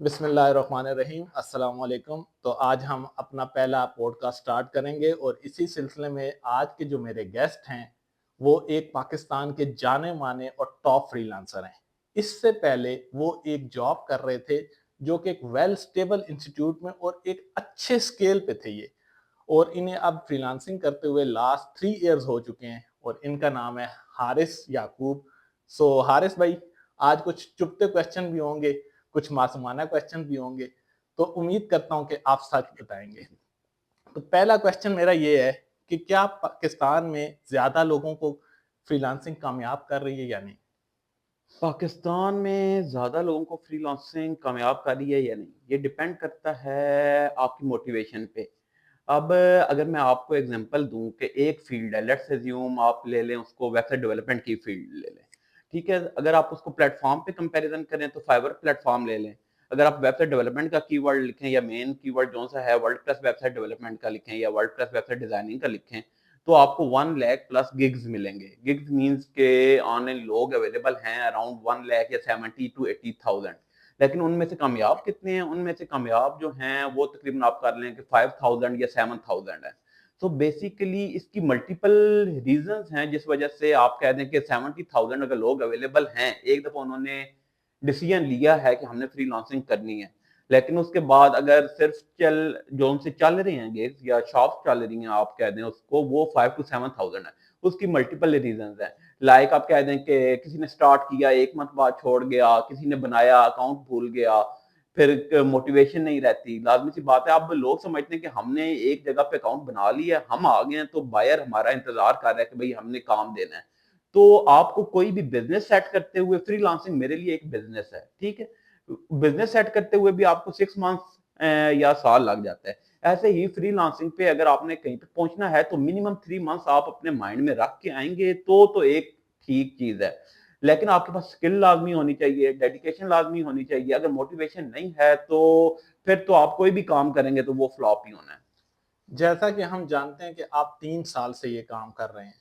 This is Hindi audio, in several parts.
बिस्मिल्लाहिर्रहमानिर्रहीम अस्सलाम वालेकुम। तो आज हम अपना पहला पॉडकास्ट स्टार्ट करेंगे और इसी सिलसिले में आज के जो मेरे गेस्ट हैं वो एक पाकिस्तान के जाने माने और टॉप फ्रीलांसर हैं। इससे पहले वो एक जॉब कर रहे थे जो कि एक वेल स्टेबल इंस्टीट्यूट में और एक अच्छे स्केल पे थे ये, और इन्हें अब फ्रीलांसिंग करते हुए लास्ट 3 इयर्स हो चुके हैं और इनका नाम है हारिस याकूब। सो हारिस भाई, आज कुछ चुपते क्वेश्चन भी होंगे, कुछ मासूमाना क्वेश्चन भी होंगे, तो उम्मीद करता हूं कि आप सच बताएंगे। तो पहला क्वेश्चन मेरा ये है कि क्या पाकिस्तान में ज्यादा लोगों को फ्रीलांसिंग कामयाब कर रही है या नहीं? पाकिस्तान में ज़्यादा लोगों को फ्रीलांसिंग कामयाब कर रही है या नहीं, ये डिपेंड करता है आपकी मोटिवेशन पे। अब अगर मैं आपको एग्ज़ाम्पल दूँ कि एक फ़ील्ड है, लेट्स अज़्यूम आप ले लें उसको वेबसाइट डेवलपमेंट की फ़ील्ड ले लें, ठीक है? अगर आप उसको प्लेटफ़ॉर्म पे कंपैरिज़न करें तो फाइवर प्लेटफ़ॉर्म ले लें। अगर आप वेबसाइट डेवलपमेंट का कीवर्ड लिखें या मेन कीवर्ड कौन-सा है वर्डप्रेस वेबसाइट डेवलपमेंट का लिखें या वर्डप्रेस वेबसाइट डिज़ाइनिंग का लिखें, तो आपको 1 लाख प्लस गिग्स मिलेंगे। गिग्स मीन्स के ऑनलाइन लोग अवेलेबल हैं अराउंड 1 लाख या 70 टू 80,000। लेकिन उनमें से कामयाब कितने हैं? उनमें से कामयाब जो हैं वो तकरीबन आप कर लें कि 5,000 या 7,000 है। तो बेसिकली इसकी मल्टीपल रीज़न्स हैं जिस वजह से आप कह दें कि 70,000 अगर लोग अवेलेबल हैं, एक दफ़ा उन्होंने डिसीजन लिया है कि हमने फ्रीलांसिंग करनी है। लेकिन उसके बाद अगर सिर्फ जो उनसे चल रहे हैं गिग्स या शॉप्स चल रही हैं आप कह दें उसको वो 5 टू 7,000 है। उसकी मल्टीपल रीज़न्स हैं। लाइक आप कह दें कि किसी ने स्टार्ट किया, 1 मंथ बाद छोड़ गया, किसी ने बनाया अकाउंट भूल गया, फिर मोटिवेशन नहीं रहती। लाज़मी सी बात है अब लोग समझते हैं कि हमने एक जगह पे अकाउंट बना लिया है, हम आ गए हैं तो बायर हमारा इंतज़ार कर रहा है कि भई हमने काम देना है। तो आपको कोई भी बिज़नेस सेट करते हुए फ्रीलांसिंग मेरे लिए एक बिज़नेस है, ठीक है? बिज़नेस सेट करते हुए भी आपको 6 मंथ्स या साल लग जाता है। ऐसे ही फ्रीलांसिंग पे अगर आपने कहीं पे पहुँचना है तो मिनिमम 3 मंथ्स आप अपने माइंड में रख के आएँगे तो एक ठीक चीज़ है। लेकिन आपके पास स्किल लाज़मी होनी चाहिए, डेडिकेशन लाज़मी होनी चाहिए। अगर मोटिवेशन नहीं है तो फिर तो आप कोई भी काम करेंगे तो वो फ्लॉप ही होना है। जैसा कि हम जानते हैं कि आप 3 साल से ये काम कर रहे हैं,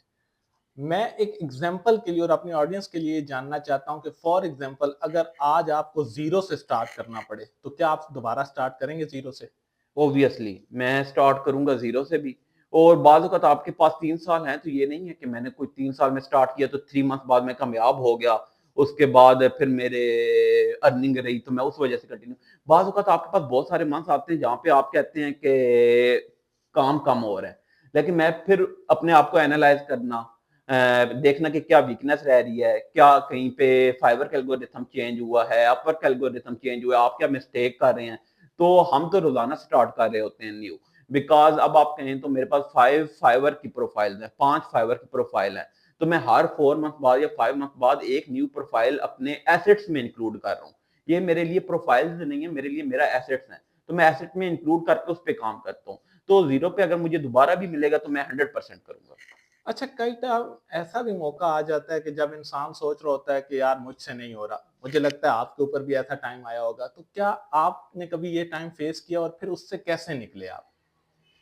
मैं एक एग्जाम्पल के लिए और अपनी ऑडियंस के लिए जानना चाहता हूं कि फॉर एग्जाम्पल अगर आज आपको जीरो से स्टार्ट करना पड़े तो क्या आप दोबारा स्टार्ट करेंगे जीरो से? ऑब्वियसली मैं स्टार्ट करूँगा ज़ीरो से भी और बाज़ औक़ात आपके पास 3 साल हैं, तो ये नहीं है कि मैंने कोई 3 साल में स्टार्ट किया तो 3 मंथ बाद मैं कामयाब हो गया, उसके बाद फिर मेरे अर्निंग रही तो मैं उस वज़ह से कंटिन्यू बाज़ औक़ात आपके पास बहुत सारे मंथ्स आते हैं जहाँ पे आप कहते हैं कि काम कम हो रहा है, लेकिन मैं फिर अपने आप को एनालाइज़ करना देखना कि क्या वीकनेस रह रही है, क्या कहीं पे फाइवर का एल्गोरिथम चेंज हुआ है, अपवर्क का एल्गोरिथम चेंज हुआ है, आप क्या मिस्टेक कर रहे हैं। तो हम तो रोज़ाना स्टार्ट कर रहे होते हैं न्यू बिकॉज़ अब आप कहें तो मेरे पास 5 फाइवर की प्रोफाइल्स हैं, 5 फाइवर की प्रोफाइल है। तो मैं हर 4 मंथ बाद या 5 मंथ बाद एक न्यू प्रोफाइल अपने एसेट्स में इंक्लूड कर रहा हूँ। ये मेरे लिए प्रोफाइल्स नहीं है, मेरे लिए मेरा एसेट्स है। तो मैं एसेट में इंक्लूड करके उस पे काम करता हूँ। तो ज़ीरो पे अगर मुझे दोबारा भी मिलेगा तो मैं 100% करूँगा। अच्छा, कई टाइम ऐसा भी मौका आ जाता है कि जब इंसान सोच रहा होता है कि यार मुझसे नहीं हो रहा, मुझे लगता है आपके ऊपर भी ऐसा टाइम आया होगा, तो क्या आपने कभी ये टाइम फेस किया और फिर उससे कैसे निकले आप?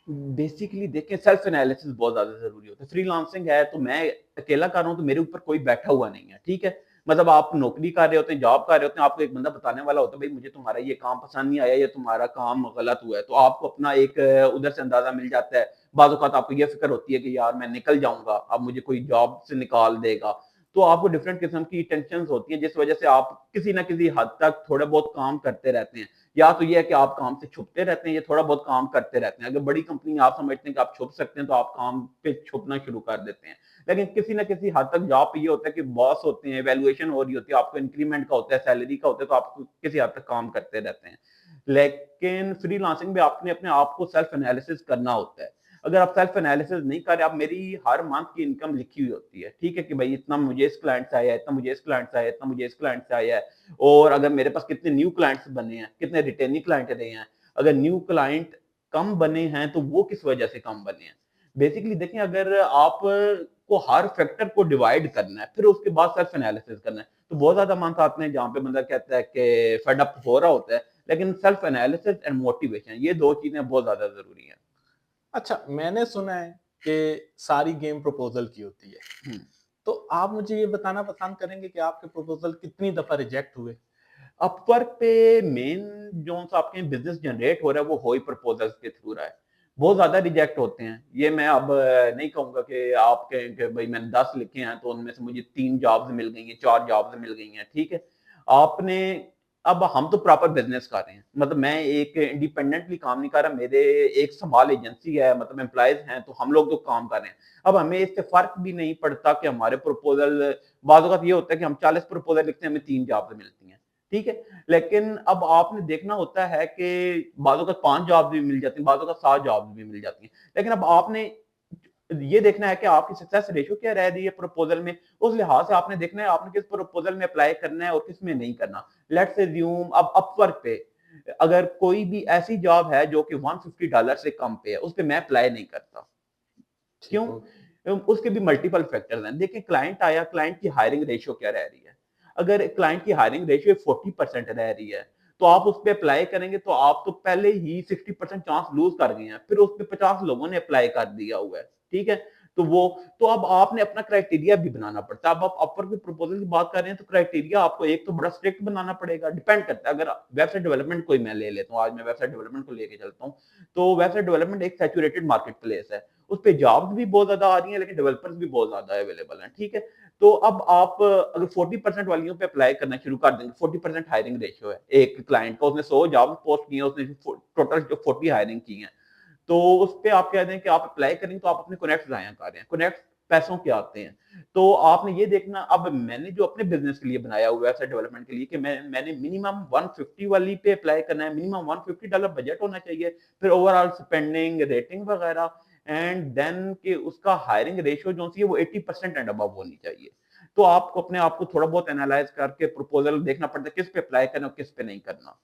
बेसिकली देखें सेल्फ एनालिसिस बहुत ज़्यादा ज़रूरी होता है। फ्रीलांसिंग है तो मैं अकेला कर रहा हूँ तो मेरे ऊपर कोई बैठा हुआ नहीं है, ठीक है? मतलब आप नौकरी कर रहे होते हैं, जॉब कर रहे होते हैं, आपको एक बंदा बताने वाला होता है, भई मुझे तुम्हारा ये काम पसंद नहीं आया या तुम्हारा काम गलत हुआ है। तो आपको अपना एक उधर से अंदाज़ा मिल जाता है। बाज़ औक़ात आपको ये फ़िक्र होती है कि यार मैं निकल जाऊँगा, अब मुझे कोई जॉब से निकाल देगा। तो आपको डिफरेंट किस्म की टेंशन्स होती हैं जिस वज़ह से आप किसी न किसी हद तक थोड़ा बहुत काम करते रहते हैं। या तो ये है कि आप काम से छुपते रहते हैं या थोड़ा बहुत काम करते रहते हैं। अगर बड़ी कंपनी आप समझते हैं कि आप छुप सकते हैं तो आप काम पे छुपना शुरू कर देते हैं। लेकिन किसी न किसी हद तक जॉब पे ये होता है कि बॉस होते हैं, वैल्यूएशन हो रही होती है, आपको इंक्रीमेंट का होता है, सैलरी का होता है तो आप किसी हद तक काम करते रहते हैं। लेकिन फ्रीलांसिंग में आपने अपने आप को सेल्फ एनालिसिस करना होता है। अगर आप सेल्फ एनालिसिस नहीं कर रहे, आप मेरी हर मंथ की इनकम लिखी हुई होती है, ठीक है? कि भई इतना मुझे इस क्लाइंट से आया है, इतना मुझे इस क्लाइंट से आया है, इतना मुझे इस क्लाइंट से आया है। और अगर मेरे पास कितने न्यू क्लाइंट्स बने हैं, कितने रिटेनिंग क्लाइंट रहे हैं, अगर न्यू क्लाइंट कम बने हैं, तो वो किस वजह से कम बने हैं। बेसिकली देखें अगर आप को हर फैक्टर को डिवाइड करना है, फिर उसके बाद सेल्फ एनालिसिस करना है, तो बहुत ज़्यादा मंथ आते हैं जहाँ पे बंदा कहता है कि फेड अप हो रहा होता है, लेकिन सेल्फ एनालिसिस एंड मोटिवेशन ये 2 चीज़ें बहुत ज़्यादा ज़रूरी हैं। अच्छा, मैंने सुना है कि सारी गेम प्रपोज़ल की होती है, हुँ। तो आप मुझे ये बताना पसंद करेंगे कि आपके प्रपोज़ल कितनी दफ़ा रिजेक्ट हुए? अपवर्क पे मेन जो-सा आपके बिज़नेस जनरेट हो रहा है वो हो ही प्रपोज़ल्स के थ्रू रहा है। बहुत ज़्यादा रिजेक्ट होते हैं। ये मैं अब नहीं कहूँगा कि आप कहें कि भई मैंने 10 लिखे हैं तो उनमें से मुझे 3 जॉब्स मिल गई हैं, 4 जॉब्स मिल गई हैं, ठीक है? आपने अब हम तो प्रॉपर बिज़नेस कर रहे हैं। मतलब मैं एक इंडिपेंडेंटली काम नहीं कर रहा, मेरे एक स्मॉल एजेंसी है, मतलब एम्प्लॉइज़ हैं, तो हम लोग तो काम कर रहे हैं। अब हमें इससे फ़र्क भी नहीं पड़ता कि हमारे प्रपोज़ल बाज़ औक़ात ये होता है कि हम 40 प्रपोज़ल लिखते हैं, हमें 3 जॉब्स मिलती हैं, ठीक है? लेकिन अब आपने देखना होता है कि बाज़ औक़ात 5 जॉब्स भी मिल जाती हैं, बाज़ औक़ात 7 जॉब्स भी मिल जाती हैं। लेकिन अब आपने ये देखना है कि आपकी सक्सेस रेशियो क्या रह रही है प्रपोज़ल में, उस लिहाज़ से आपने देखना है आपने किस प्रपोज़ल में अप्लाई करना है और किस में नहीं करना। लेट्स अज़्यूम अब अपवर्क पे अगर कोई भी ऐसी जॉब है जो कि $150 से कम पे है, उस पे मैं अप्लाई नहीं करता। ठीक क्यों? हो। उसके भी मल्टीपल फैक्टर्स हैं। देखिए क्लाइंट आया, क्लाइंट की हायरिंग रेशियो क्या रह रही है? अगर क्लाइंट की हायरिंग रेशियो 40% रह रही है, तो आप उस पे अप्लाई करेंगे तो आप तो पहले ही 60% चांस लूज़ कर गए हैं। फिर उस पे 50 लोगों ने अप्लाई कर दिया हुआ है, ठीक है? तो वो तो अब आपने अपना क्राइटेरिया भी बनाना पड़ता है। अब आप अपवर्क की प्रपोज़ल की बात कर रहे हैं तो क्राइटेरिया आपको एक तो बड़ा स्ट्रिक्ट बनाना पड़ेगा, डिपेंड करता है। अगर वेबसाइट डेवलपमेंट को ही मैं ले लेता हूँ, आज मैं वेबसाइट डेवलपमेंट को लेके चलता हूँ, तो वेबसाइट डेवलपमेंट एक सैचुरेटेड मार्केट प्लेस है। उस पे जॉब्स भी बहुत ज़्यादा आ रही हैं, लेकिन डेवलपर्स भी बहुत ज़्यादा अवेलेबल हैं, ठीक है? तो अब आप अगर 40% वालियों पे अप्लाई करना शुरू कर देंगे, 40% हायरिंग रेशियो है एक क्लाइंट का, उसने 100 जॉब्स पोस्ट की हैं, उसने टोटल जो 40 हायरिंग की हैं। तो उस पे आप कह दें कि आप अप्लाई करेंगे तो आप अपने कनेक्ट्स ज़ाया कर रहे हैं। कनेक्ट्स पैसों के आते हैं। तो आपने ये देखना अब मैंने जो अपने बिज़नेस के लिए बनाया हुआ है वेबसाइट डेवलपमेंट के लिए कि मैंने मिनिमम 150 वाली पे अप्लाई करना है, मिनिमम $150 बजट होना चाहिए, फिर ओवरऑल स्पेंडिंग, रेटिंग वगैरह एंड देन कि उसका हायरिंग रेशियो जो सी है वो 80% एंड अबव होनी चाहिए। तो आपको अपने आप को थोड़ा बहुत एनालाइज़ करके प्रपोज़ल देखना पड़ता है किस पे अप्लाई करना और किस पे नहीं करना।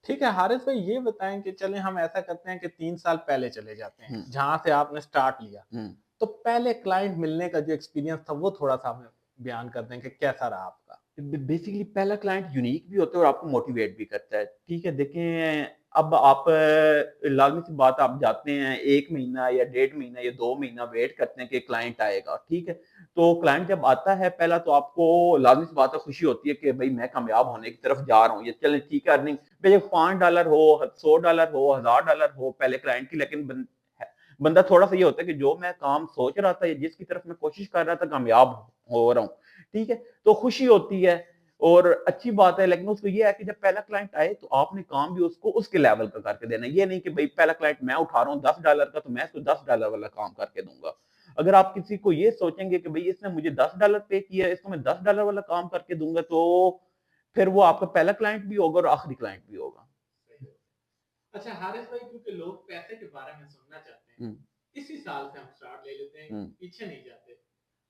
ठीक है, हारिस भाई ये बताएँ कि चलें हम ऐसा करते हैं कि 3 साल पहले चले जाते हैं, हुँ, जहाँ से आपने स्टार्ट लिया। हुँ। तो पहले क्लाइंट मिलने का जो एक्सपीरियंस था वो थोड़ा-सा हमें बयान कर दें कि कैसा रहा आपका? बेसिकली पहला क्लाइंट यूनिक भी होता है और आपको मोटिवेट भी करता है। ठीक है, देखें अब आप लाज़मी सी बात आप जाते हैं 1 महीना या डेढ़ महीना या 2 महीना वेट करते हैं कि क्लाइंट आएगा, ठीक है? तो क्लाइंट जब आता है पहला तो आपको लाज़मी सी बात है खुशी होती है कि भई मैं कामयाब होने की तरफ जा रहा हूँ। ये चलें ठीक है अर्निंग भई $5 हो, $100 हो, $1000 हो पहले क्लाइंट की लेकिन बंदा थोड़ा-सा ये होता है कि जो मैं काम सोच रहा था या जिसकी तरफ मैं कोशिश कर रहा था कामयाब हो रहा हूँ, ठीक है? तो खुशी होती है और अच्छी बात है लेकिन उसको ये है कि जब पहला क्लाइंट आए तो आपने काम भी उसको उसके लेवल का करके देना है। ये नहीं कि भई पहला क्लाइंट मैं उठा रहा हूँ $10 का तो मैं इसको $10 वाला काम करके दूँगा। अगर आप किसी को ये सोचेंगे कि भई इसने मुझे $10 पे किया है, इसको मैं $10 वाला काम करके दूँगा तो फिर वो आपका पहला क्लाइंट भी होगा और आखिरी क्लाइंट भी होगा। सही है। अच्छा हारिस भाई क्योंकि लोग पैसे के बारे में सुनना चाहते हैं, हुँ, इसी साल से हम स्टार्ट ले लेते हैं, हुँ। पीछे नहीं जाते।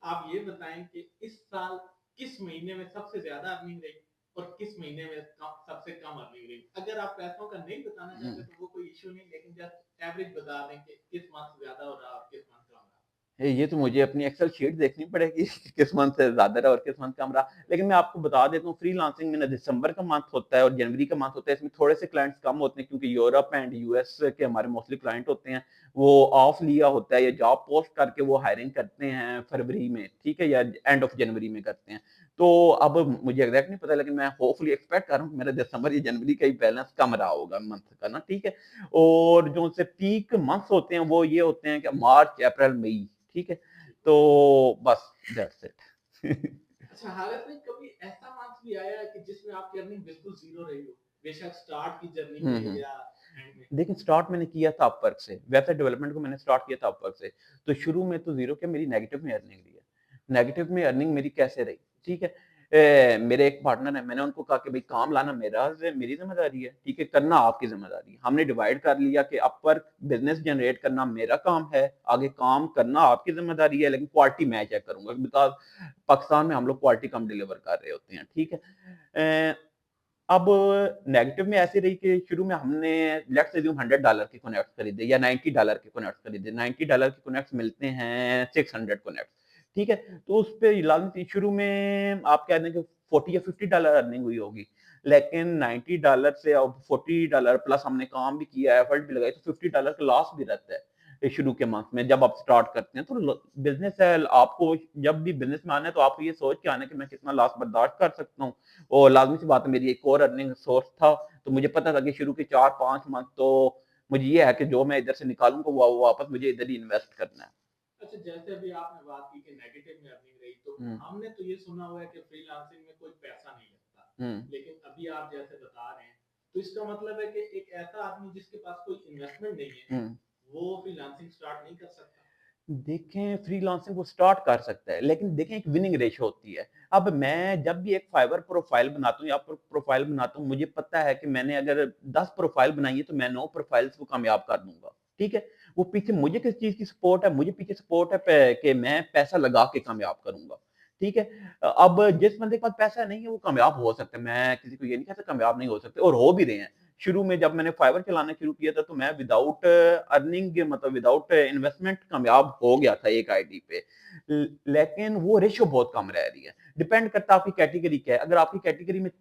आप ये बताएँ कि इस साल किस महीने में सबसे ज़्यादा अर्निंग रही और किस महीने में सबसे कम अर्निंग रही? अगर आप पैसों का नहीं बताना हुँ। चाहते तो वो कोई इश्यू नहीं, लेकिन जस्ट एवरेज बता दें कि किस मंथ ज़्यादा हो रहा और किस मंथ कम रहा। ये तो मुझे अपनी एक्सेल शीट देखनी पड़ेगी कि किस मंथ से ज़्यादा रहा और किस मंथ कम रहा। लेकिन मैं आपको बता देता हूँ फ्रीलांसिंग में ना दिसंबर का मंथ होता है और जनवरी का मंथ होता है। इसमें थोड़े से क्लाइंट्स कम होते हैं क्योंकि यूरोप एंड यूएस के हमारे मोस्टली क्लाइंट होते हैं। वो ऑफ लिया होता है या जॉब पोस्ट करके वो हायरिंग करते हैं फरवरी में, ठीक है? या एंड ऑफ जनवरी में करते हैं। तो अब मुझे एग्ज़ैक्ट नहीं पता लेकिन मैं होपफुली एक्सपेक्ट कर रहा हूँ कि मेरा दिसंबर या जनवरी का ही बैलेंस कम रहा होगा मंथ का ना, ठीक है? और जो उनसे पीक मंथ्स होते हैं वो ये होते हैं कि मार्च, अप्रैल, मई, ठीक है? ठीक हो। तो बस दैट्स इट। अच्छा हालत में कभी ऐसा मंथ भी आया है कि जिसमें आपकी अर्निंग बिल्कुल ज़ीरो रही हो? बेशक स्टार्ट की जर्नी हुँ, में हुँ। या एंड में? देखिए स्टार्ट मैंने किया था अपवर्क से, वेबसाइट डेवलपमेंट को मैंने स्टार्ट किया था अपवर्क से। तो शुरू में तो ज़ीरो क्या मेरी नेगेटिव में अर्निंग रही है। नेगेटिव में अर्निंग मेरी कैसे रही, ठीक है? मेरे एक पार्टनर हैं, मैंने उनको कहा कि भई काम लाना मेरी ज़िम्मेदारी है, ठीक है? करना आपकी ज़िम्मेदारी है। हमने डिवाइड कर लिया कि अपवर्क बिज़नेस जनरेट करना मेरा काम है, आगे काम करना आपकी ज़िम्मेदारी है, लेकिन क्वालिटी मैं चेक करूँगा बिकॉज़ पाकिस्तान में हम लोग क्वालिटी कम डिलीवर कर रहे होते हैं, ठीक है? अब नेगेटिव में ऐसी रही कि शुरू में हमने लेट्स अज्यूम $100 के कनेक्ट्स खरीदे या $90 के कनेक्ट्स खरीदे। $90 के कनेक्ट्स मिलते हैं 600 कनेक्ट्स, ठीक है? तो उस पे लाज़मी शुरू में आप कह दें कि 40 या $50 अर्निंग हुई होगी। लेकिन $90 से अब $40 प्लस हमने काम भी किया, एफर्ट भी लगाई तो $50 का लॉस भी रहता है। शुरू के मंथ में जब आप स्टार्ट करते हैं। तो बिज़नेस है, आपको जब भी बिज़नेस में आना है तो आपको ये सोच के आना है कि मैं कितना लॉस बर्दाश्त कर सकता हूँ। और लाज़मी सी बात है, मेरी एक और अर्निंग सोर्स था, तो मुझे पता था कि शुरू के 4-5 मंथ तो मुझे ये है कि जो मैं इधर से निकालूँगा वो वापस मुझे इधर ही इन्वेस्ट करना है। अच्छा, जैसे अभी आपने बात की कि नेगेटिव में अर्निंग रही, तो हुँ, हमने तो ये सुना हुआ है कि फ्रीलांसिंग में कोई पैसा नहीं लगता। हुँ, लेकिन अभी आप जैसे बता रहे हैं, तो इसका मतलब है कि एक ऐसा आदमी जिसके पास कोई इन्वेस्टमेंट नहीं है, हुँ। वो फ्रीलांसिंग स्टार्ट नहीं कर सकता? देखें, फ्रीलांसिंग वो स्टार्ट कर सकता है, लेकिन देखें एक विनिंग रेशियो होती है। अब मैं जब भी एक फाइवर प्रोफाइल बनाता हूँ या प्रोफाइल बनाता हूँ, मुझे पता है कि मैंने अगर 10 प्रोफाइल बनाई है तो मैं 9 प्रोफाइल्स को कामयाब कर दूँगा, ठीक है? वो पीछे मुझे किस चीज़ की सपोर्ट है, मुझे पीछे सपोर्ट है पे कि मैं पैसा लगा के कामयाब करूँगा, ठीक है? अब जिस बंदे के पास पैसा नहीं है वो कामयाब हो सकता है, मैं किसी को ये नहीं कहता कामयाब नहीं हो सकते, और हो भी रहे हैं। शुरू में जब मैंने फाइवर चलाना शुरू किया था तो मैं विदाउट अर्निंग मतलब विदाउट इन्वेस्टमेंट कामयाब हो गया था एक आईडी पे। लेकिन वो रेशियो बहुत कम रह रही है। डिपेंड करता है आपकी कैटेगरी क्या है। अगर आपकी कैटेगरी में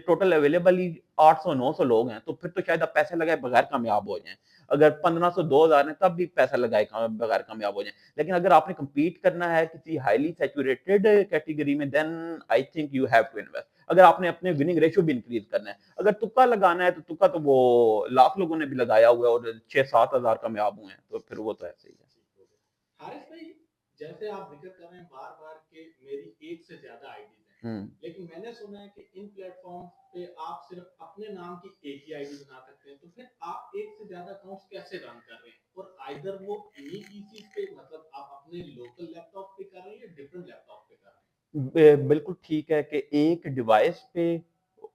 टोटल अवेलेबल ही 800-900 लोग हैं, तो फिर तो शायद आप पैसे लगाए बगैर कामयाब हो जाएँ। अगर 1500-2000 हैं तब भी पैसा लगाए बगैर कामयाब हो जाएँ। लेकिन अगर आपने कम्पीट करना है किसी हाइली सैचुरेटेड कैटेगरी में, then I think you have to invest. अगर आपने अपने विनिंग रेशियो भी इंक्रीज़ करना है। अगर तुक्का लगाना है तो तुक्का तो वो लाख लोगों ने भी लगाया हुआ है और 6-7 हज़ार कामयाब हुए हैं, तो फिर वो तो ऐसे ही है। ठीक हो गया। हारिस भाई, जैसे आप ज़िक्र कर रहे हैं बार-बार कि मेरी एक से ज़्यादा आईडीज़ हैं, हुँ। लेकिन मैंने सुना है कि इन प्लेटफ़ॉर्म्स पे आप सिर्फ़ अपने नाम की एक ही आईडी बना सकते हैं, तो फिर आप एक से ज़्यादा अकाउंट्स कैसे रन कर रहे हैं? और आइदर वो इन्हीं पीसीज़ पे, मतलब आप अपने लोकल लैपटॉप पे कर रहे हैं या डिफरेंट लैपटॉप पे कर रहे हैं? बिल्कुल ठीक है कि एक डिवाइस पे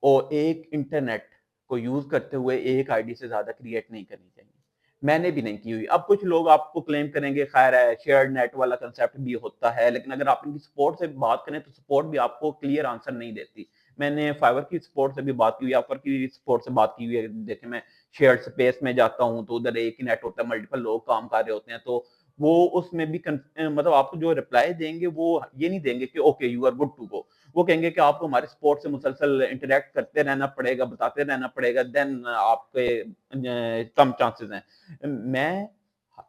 और एक इंटरनेट को यूज़ करते हुए एक आईडी से ज़्यादा क्रिएट नहीं करनी चाहिए। मैंने भी नहीं की हुई। अब कुछ लोग आपको क्लेम करेंगे, ख़ैर है शेयर्ड नेट वाला कांसेप्ट भी होता है, लेकिन अगर आप इनकी सपोर्ट से बात करें तो सपोर्ट भी आपको क्लियर आंसर नहीं देती। मैंने फाइवर की सपोर्ट से भी बात की हुई है, अपवर की सपोर्ट से बात की हुई है। देखिए, मैं शेयर्ड स्पेस में जाता हूँ तो उधर एक ही नेट होता है, मल्टीपल लोग काम कर रहे होते हैं, तो वो उसमें भी मतलब आपको जो रिप्लाई देंगे वो ये नहीं देंगे कि okay you are good to go. वो कहेंगे कि आपको हमारे सपोर्ट से मुसलसल इंटरैक्ट करते रहना पड़ेगा, बताते रहना पड़ेगा, देन आपके कम चांसेस हैं।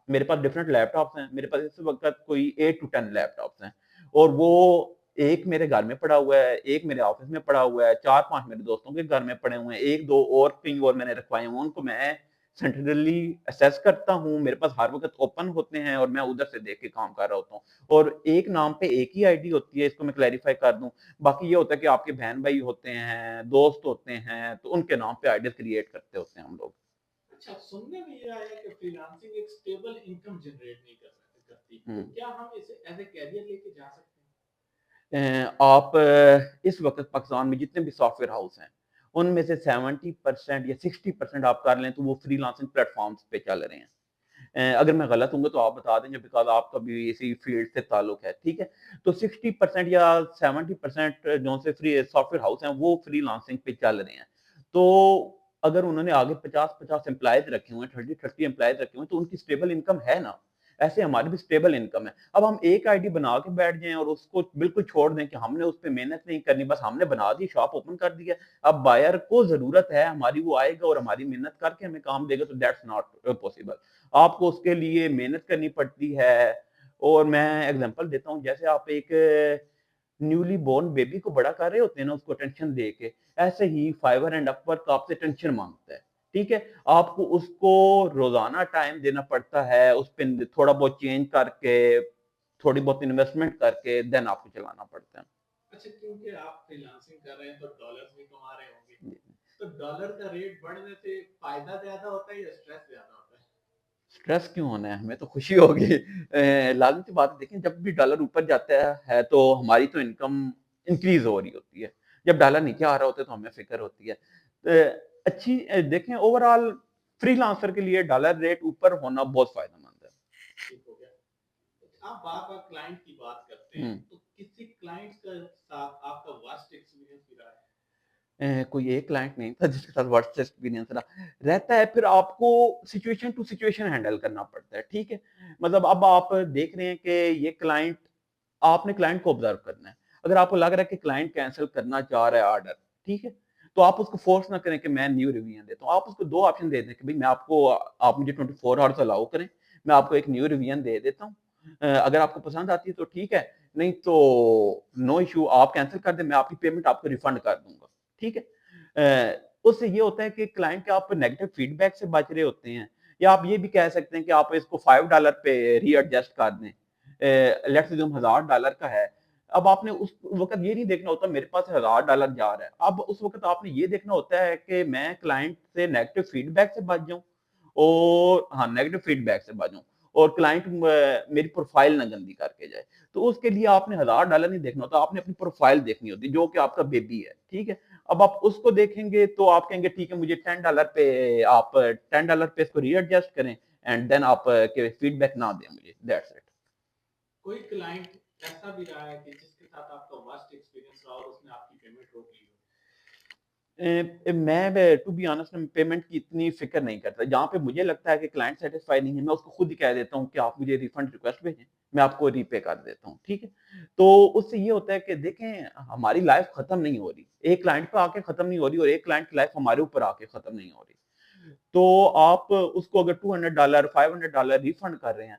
मेरे पास डिफरेंट लैपटॉप्स हैं, मेरे पास इस वक़्त कोई 8 टू 10 लैपटॉप्स हैं और वो एक मेरे घर में पड़ा हुआ है, एक मेरे ऑफ़िस में पड़ा हुआ है, 4-5 मेरे दोस्तों के घर में पड़े हुए हैं, 1-2 और कहीं और मैंने रखवाए हुए हैं, उनको मैं सेंट्रली असेस करता हूँ, मेरे पास हर वक़्त ओपन होते हैं और मैं उधर से देख के काम कर रहा होता हूँ। और एक नाम पे एक ही आईडी होती है, इसको मैं क्लैरिफ़ाई कर दूँ। बाकी ये होता है कि आपके बहन-भाई होते हैं, दोस्त होते हैं, तो उनके नाम पे आईडीज़ क्रिएट करते होते हैं हम लोग। अच्छा, सुनने में ये आया कि फ्रीलांसिंग एक स्टेबल इनकम जनरेट नहीं करती। हुँ। तो क्या हम इसे एज़ अ करियर लेके जा सकते हैं? आप इस वक़्त पाकिस्तान में जितने भी सॉफ्टवेयर हाउस हैं, उनमें से 70% या 60% आप कर लें तो वो फ्रीलांसिंग प्लेटफ़ॉर्म्स पे चल रहे हैं। अगर मैं गलत हूँगा तो आप बता देंगे, बिकॉज़ आपका भी इसी फ़ील्ड से ताल्लुक है, ठीक है? तो 60% या 70% जो से फ्री सॉफ्टवेयर हाउस हैं, वो फ्रीलांसिंग पे चल रहे हैं। तो अगर उन्होंने आगे 50-50 एम्प्लॉइज़ रखे हुए हैं, 30-30 एम्प्लॉइज़ रखे हुए हैं, तो उनकी स्टेबल इनकम है ना। ऐसे हमारी भी स्टेबल इनकम है। अब हम एक आईडी बना के बैठ जाएँ और उसको बिल्कुल छोड़ दें कि हमने उस पे मेहनत नहीं करनी, बस हमने बना दी, शॉप ओपन कर दी है। अब बायर को ज़रूरत है हमारी, वो आएगा और हमारी मेहनत करके हमें काम देगा, तो दैट्स नॉट पॉसिबल। आपको उसके लिए मेहनत करनी पड़ती है। और मैं एग्ज़ाम्पल देता हूँ, जैसे आप एक न्यूली बोर्न बेबी को बड़ा कर रहे होते हैं ना उसको अटेंशन दे के, ऐसे ही फाइवर एंड अपवर्क आपसे अटेंशन माँगता है, ठीक है? आपको उसको रोज़ाना टाइम देना पड़ता है, उस पे थोड़ा बहुत चेंज करके, थोड़ी बहुत इन्वेस्टमेंट करके देन आपको चलाना पड़ता है। अच्छा, क्योंकि आप फ्रीलांसिंग कर रहे हैं तो डॉलर्स भी कमा रहे होंगे। जी। तो डॉलर का रेट बढ़ने से फ़ायदा ज़्यादा होता है या स्ट्रेस ज़्यादा होता है? स्ट्रेस क्यों होना है? हमें तो खुशी होगी। लाज़मी सी बात है, देखिए जब भी डॉलर ऊपर जाता है तो हमारी तो इनकम इंक्रीज़ हो रही होती है। जब डॉलर नीचे आ रहा होता है तो हमें फ़िक्र होती है। देखें ओवरऑल फ्रीलांसर के लिए डॉलर रेट ऊपर होना बहुत फ़ायदेमंद है। ठीक हो गया। आप बार-बार क्लाइंट की बात करते हैं, हुँ। तो किसी क्लाइंट्स के साथ आपका वर्स्ट एक्सपीरियंस भी रहा है? कोई एक क्लाइंट नहीं था जिसके साथ वर्स्ट एक्सपीरियंस रहा। रहता है, फिर आपको सिचुएशन टू सिचुएशन हैंडल करना पड़ता है, ठीक है? मतलब अब आप देख रहे हैं कि ये क्लाइंट, आपने क्लाइंट को ऑब्ज़र्व करना है। अगर आपको लग रहा है कि क्लाइंट कैंसल करना चाह रहा है ऑर्डर, ठीक है? तो आप उसको फ़ोर्स ना करें कि मैं न्यू रिवीजन देता हूँ। आप उसको 2 ऑप्शन दे दें कि भई मैं आपको आप मुझे 24 आवर्स अलाउ करें, मैं आपको एक न्यू रिवीजन दे देता हूँ। अगर आपको पसंद आती है तो ठीक है, नहीं तो नो इश्यू, आप कैंसल कर दें, मैं आपकी पेमेंट आपको रिफंड कर दूँगा, ठीक है? उससे ये होता है कि क्लाइंट के आप नेगेटिव फीडबैक से बच रहे होते हैं, या आप ये भी कह सकते हैं कि आप इसको $5 पे रीएडजस्ट कर दें। लेट्स अज्यूम $1000 का है, अब आपने उस वक़्त ये नहीं देखना होता मेरे पास $1000 जा रहा है। अब उस वक़्त आपने ये देखना होता है कि मैं क्लाइंट से नेगेटिव फीडबैक से बच जाऊँ, और हाँ, नेगेटिव फीडबैक से बचूँ, और क्लाइंट मेरी प्रोफ़ाइल ना गंदी करके जाए। तो उसके लिए आपने $1000 नहीं देखना होता, आपने अपनी प्रोफ़ाइल देखनी होती है, जो कि आपका बेबी है, ठीक है? अब आप उसको देखेंगे तो आप कहेंगे ठीक है, मुझे $10 पे इसको रीएडजस्ट करें, एंड देन आप के फीडबैक ना दें मुझे, दैट्स इट। कोई क्लाइंट ऐसा भी रहा है कि जिसके साथ आपका वर्स्ट एक्सपीरियंस रहा और उसने आपकी पेमेंट रोक ली हो? मैं टू बी ऑनेस्ट मैं पेमेंट की इतनी फ़िक्र नहीं करता। जहाँ पे मुझे लगता है कि क्लाइंट सैटिस्फाई नहीं है, मैं उसको खुद ही कह देता हूँ कि आप मुझे रिफंड रिक्वेस्ट भेजें, मैं आपको रीपे कर देता हूँ, ठीक है? तो उससे ये होता है कि देखें, हमारी लाइफ़ खत्म नहीं हो रही। एक क्लाइंट पे आके खत्म नहीं हो रही, और एक क्लाइंट की लाइफ़ हमारे ऊपर आके खत्म नहीं हो रही। तो आप उसको अगर $200 $500 रिफंड कर रहे हैं,